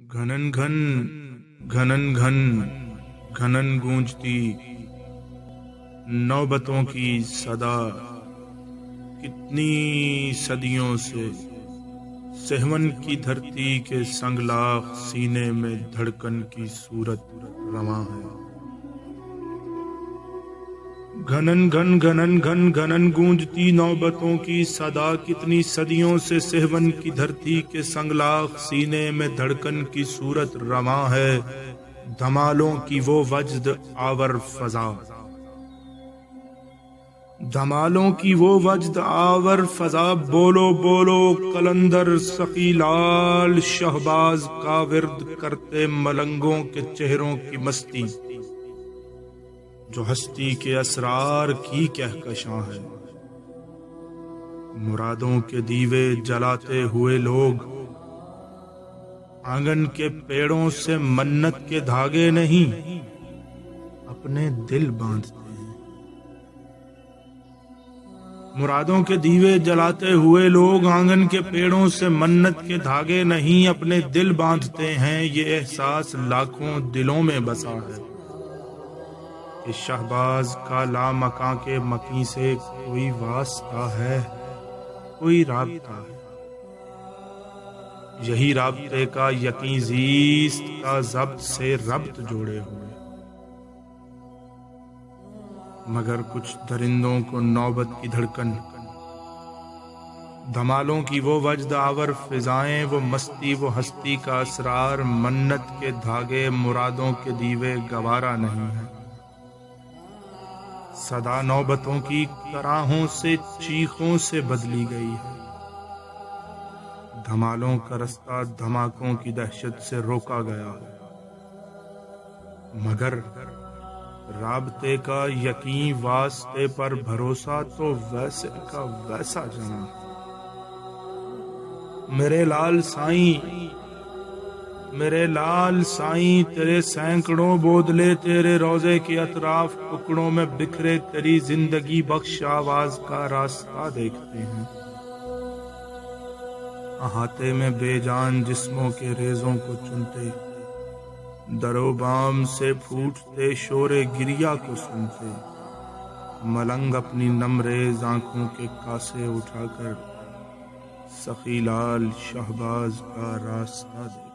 घनन घन घनन घन घनन गूंजती नौबतों की सदा, कितनी सदियों से सहवन की धरती के संगलाख सीने में धड़कन की सूरत रवां है। घनन घन घनन घन घनन गूंजती नौबतों की सदा, कितनी सदियों से सहवन की धरती के संगलाख सीने में धड़कन की सूरत रवां है। धमालों की वो वज्द आवर फजा, धमालों की वो वज्द आवर फजा, बोलो बोलो कलंदर सकीलाल शहबाज का विर्द करते मलंगों के चेहरों की मस्ती, जो हस्ती के असरार की कहकशां है। मुरादों के दीवे जलाते हुए लोग आंगन के पेड़ों से मन्नत के धागे नहीं अपने दिल बांधते हैं। मुरादों के दीवे जलाते हुए लोग आंगन के पेड़ों से मन्नत के धागे नहीं अपने दिल बांधते हैं। ये एहसास लाखों दिलों में बसा है कि शहबाज का लामकां के मकी से कोई वास्ता है, कोई राबता है। यही राबते का यकीन जीस्त का जब्त से रब्त जोड़े हुए, मगर कुछ दरिंदों को नौबत की धड़कन, धमालों की वो वज्द आवर फिजाएं, वो मस्ती वो हस्ती का असरार, मन्नत के धागे मुरादों के दीवे गवारा नहीं है। सदा नौबतों की कराहों से चीखों से बदली गई है। धमालों का रास्ता धमाकों की दहशत से रोका गया है, मगर राबते का यकीन वास्ते पर भरोसा तो वैसे का वैसा जाना। मेरे लाल साईं, मेरे लाल साईं, तेरे सैकड़ों बोदले तेरे रोजे के अतराफ टुकड़ों में बिखरे तेरी जिंदगी बख्श आवाज का रास्ता देखते हैं। अहाते में बेजान जिस्मों के रेजों को चुनते, दरोबाम से फूटते शोरे गिरिया को सुनते, मलंग अपनी नमरेज आंखों के कासे उठाकर सखीलाल शहबाज का रास्ता दे।